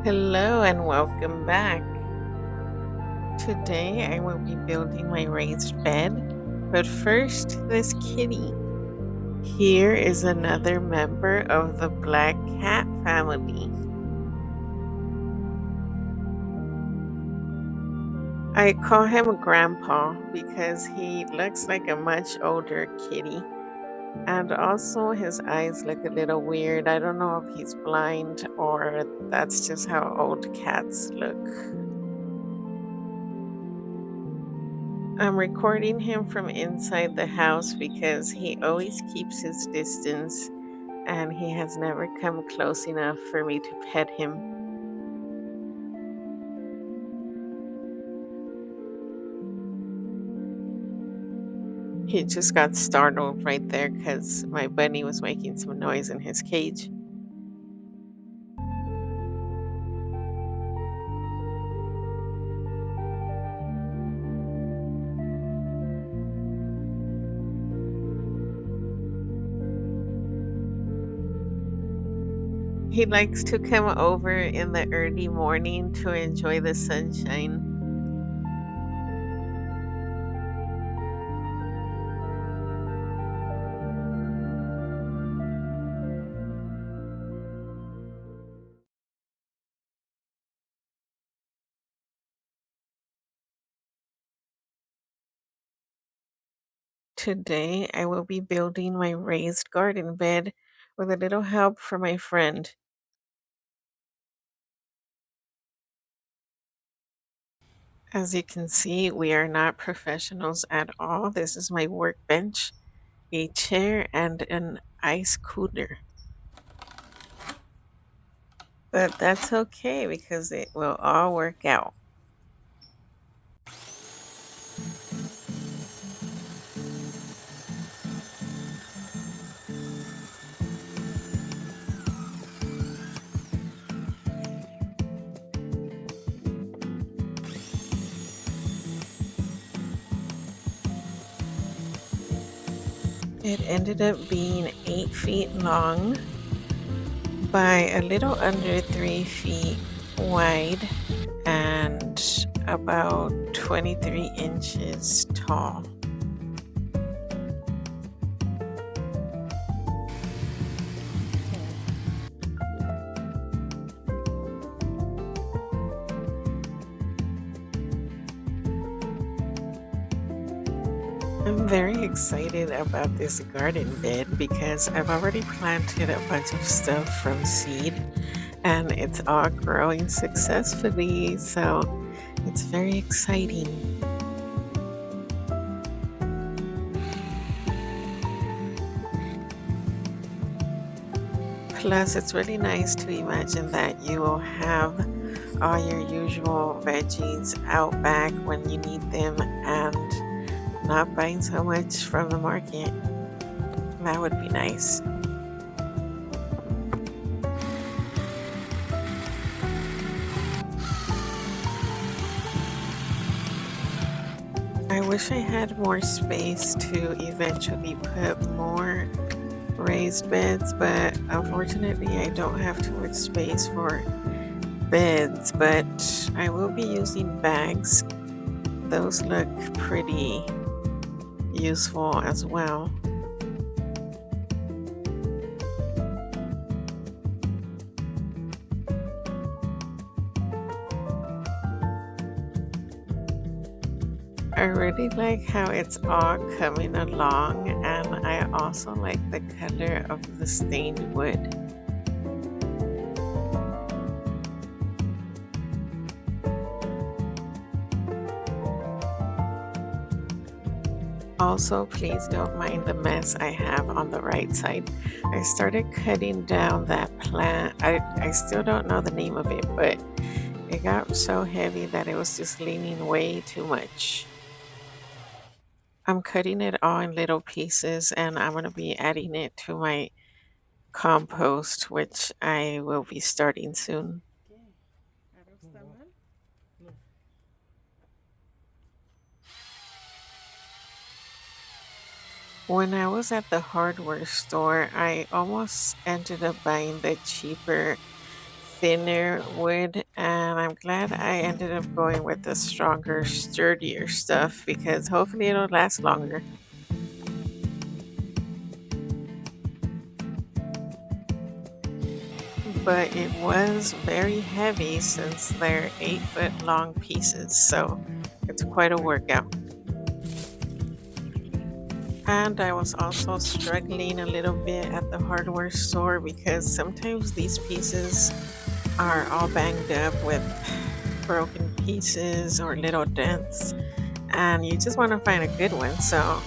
Hello and welcome back. Today I will be building my raised bed, but first, this kitty. Here is another member of the black cat family. I call him Grandpa because he looks like a much older kitty. And also, his eyes look a little weird. I don't know if he's blind or that's just how old cats look. I'm recording him from inside the house because he always keeps his distance and he has never come close enough for me to pet him. He just got startled right there because my bunny was making some noise in his cage. He likes to come over in the early morning to enjoy the sunshine. Today, I will be building my raised garden bed with a little help from my friend. As you can see, we are not professionals at all. This is my workbench, a chair, and an ice cooler. But that's okay because it will all work out. It ended up being 8 feet long by a little under 3 feet wide and about 23 inches tall. I'm very excited about this garden bed because I've already planted a bunch of stuff from seed and it's all growing successfully. So it's very exciting. Plus, it's really nice to imagine that you will have all your usual veggies out back when you need them and not buying so much from the market. That would be nice. I wish I had more space to eventually put more raised beds, but unfortunately, I don't have too much space for beds. But I will be using bags, those look pretty useful as well. I really like how it's all coming along, and I also like the color of the stained wood. Also, please don't mind the mess I have on the right side. I started cutting down that plant. I still don't know the name of it, but it got so heavy that it was just leaning way too much. I'm cutting it all in little pieces and I'm going to be adding it to my compost, which I will be starting soon. When I was at the hardware store, I almost ended up buying the cheaper thinner wood, and I'm glad I ended up going with the stronger, sturdier stuff because hopefully it'll last longer. But it was very heavy since they're 8 foot long pieces, so it's quite a workout. And I was also struggling a little bit at the hardware store because sometimes these pieces are all banged up with broken pieces or little dents, and you just want to find a good one, so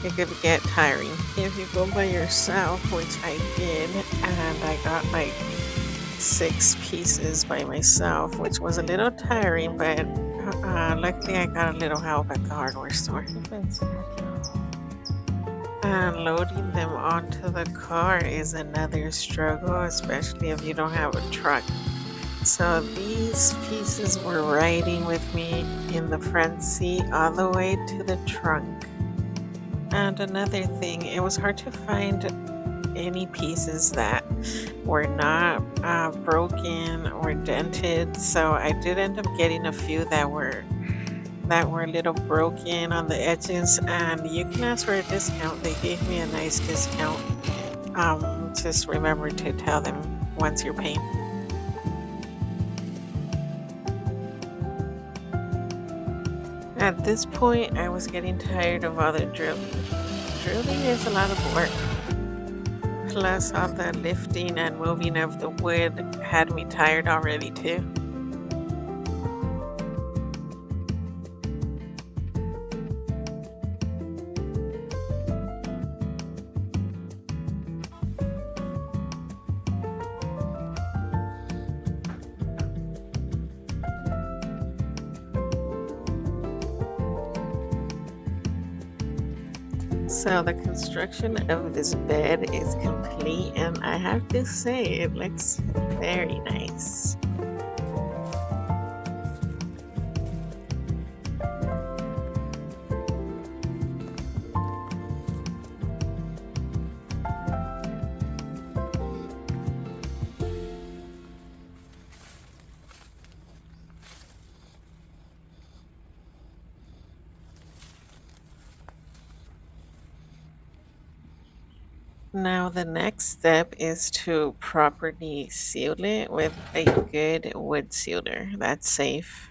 it could get tiring. If you go by yourself, which I did, and I got like 6 pieces by myself, which was a little tiring, but luckily I got a little help at the hardware store. And loading them onto the car is another struggle, especially if you don't have a truck. So these pieces were riding with me in the front seat all the way to the trunk. And another thing, it was hard to find any pieces that were not broken or dented. So I did end up getting a few that were a little broken on the edges, and you can ask for a discount. They gave me a nice discount. Just remember to tell them once you're paying. At this point, I was getting tired of all the drilling. Drilling is a lot of work. Plus, all the lifting and moving of the wood had me tired already, too. So the construction of this bed is complete, and I have to say it looks very nice. Now the next step is to properly seal it with a good wood sealer that's safe.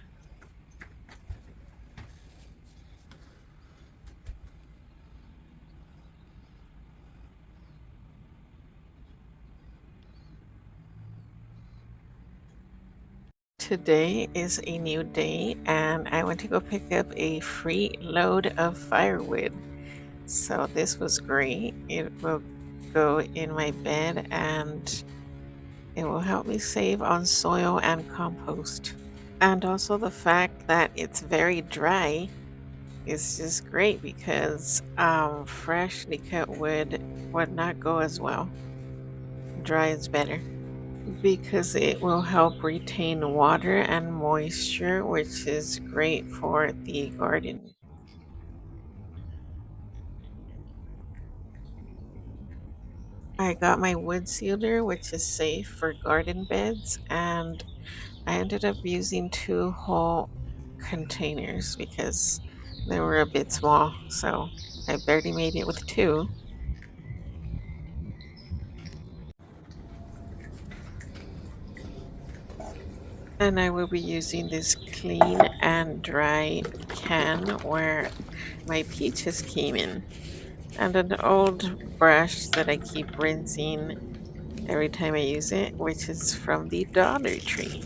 Today is a new day, and I went to go pick up a free load of firewood. So this was great. It will go in my bed and it will help me save on soil and compost. And also the fact that it's very dry is just great because freshly cut wood would not go as well. Dry is better because it will help retain water and moisture, which is great for the garden. I got my wood sealer, which is safe for garden beds, and I ended up using 2 whole containers because they were a bit small, so I barely made it with 2. And I will be using this clean and dry can where my peaches came in, and an old brush that I keep rinsing every time I use it, which is from the Dollar Tree.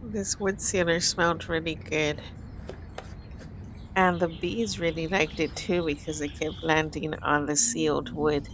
This wood sealer smelled really good. And the bees really liked it too because it kept landing on the sealed wood.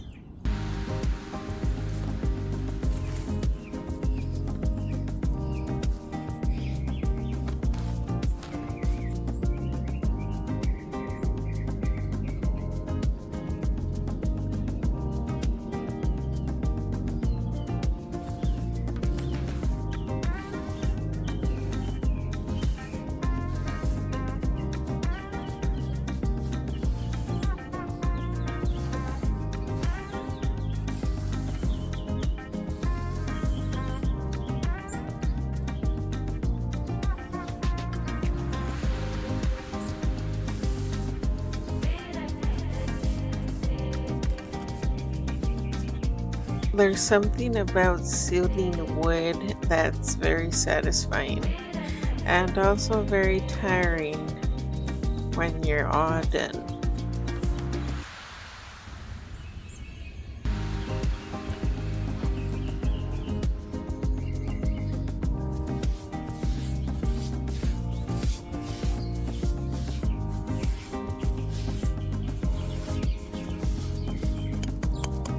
There's something about sealing wood that's very satisfying and also very tiring when you're all done.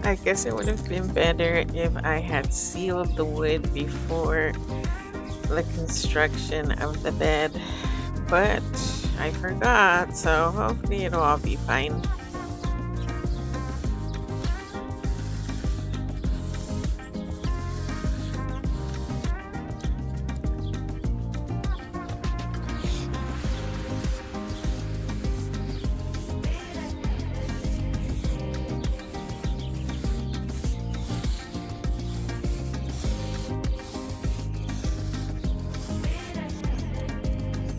I guess it would have been better if I had sealed the wood before the construction of the bed, but I forgot, so hopefully it'll all be fine.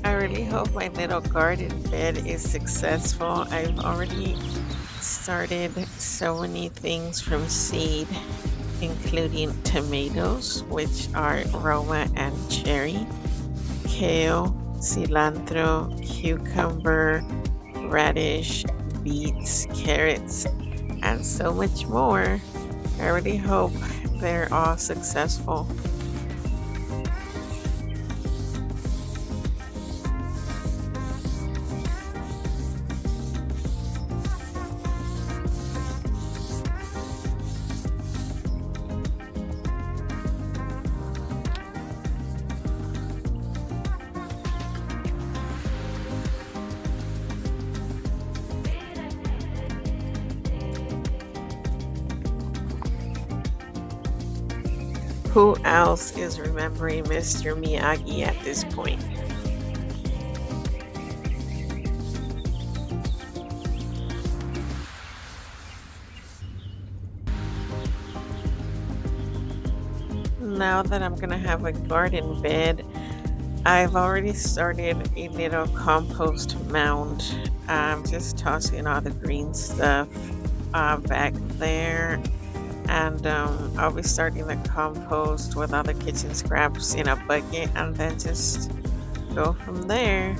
I really hope my little garden bed is successful. I've already started so many things from seed, including tomatoes, which are Roma and cherry, kale, cilantro, cucumber, radish, beets, carrots, and so much more. I really hope they're all successful. Who else is remembering Mr. Miyagi at this point? Now that I'm gonna have a garden bed, I've already started a little compost mound. I'm just tossing all the green stuff back there, and I'll be starting the compost with all the kitchen scraps in a bucket, and then just go from there.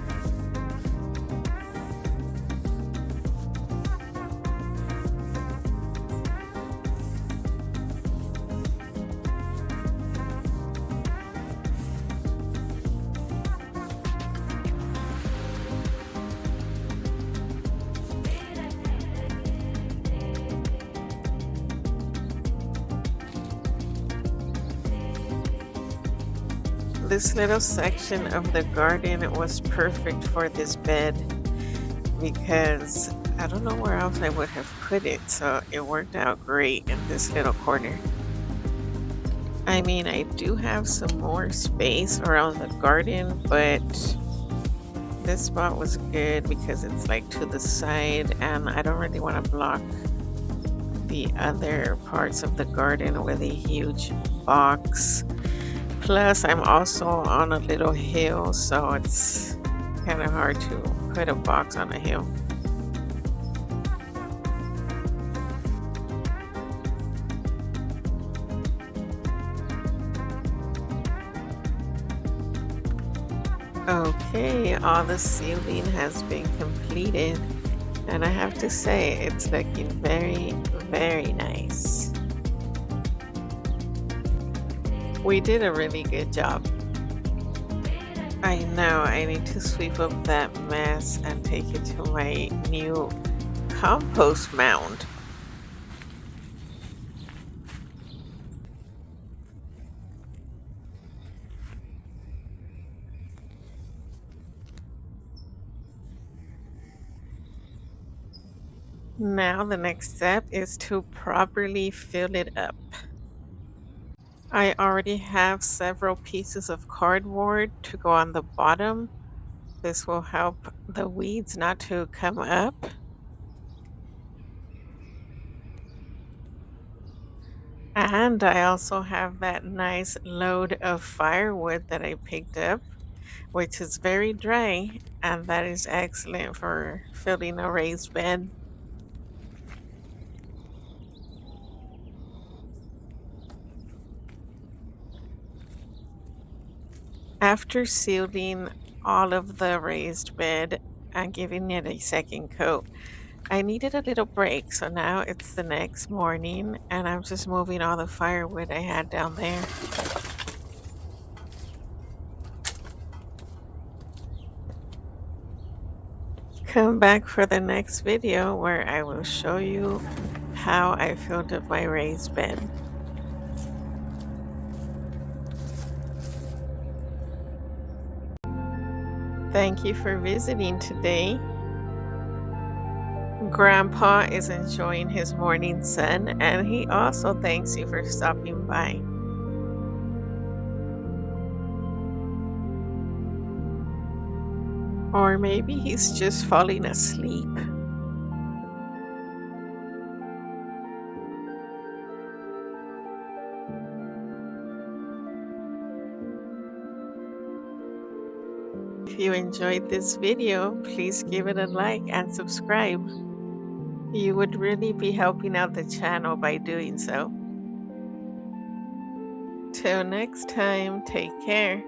This little section of the garden was perfect for this bed because I don't know where else I would have put it, so it worked out great in this little corner. I mean, I do have some more space around the garden, but this spot was good because it's like to the side, and I don't really want to block the other parts of the garden with a huge box. Plus, I'm also on a little hill, so it's kind of hard to put a box on a hill. Okay, all the sealing has been completed, and I have to say it's looking very, very nice. We did a really good job. I know I need to sweep up that mess and take it to my new compost mound. Now the next step is to properly fill it up. I already have several pieces of cardboard to go on the bottom. This will help the weeds not to come up. And I also have that nice load of firewood that I picked up, which is very dry, and that is excellent for filling a raised bed. After sealing all of the raised bed and giving it a second coat, I needed a little break. So now it's the next morning and I'm just moving all the firewood I had down there. Come back for the next video where I will show you how I filled up my raised bed. Thank you for visiting today. Grandpa is enjoying his morning sun and he also thanks you for stopping by. Or maybe he's just falling asleep. If you enjoyed this video, please give it a like and subscribe. You would really be helping out the channel by doing so. Till next time, take care.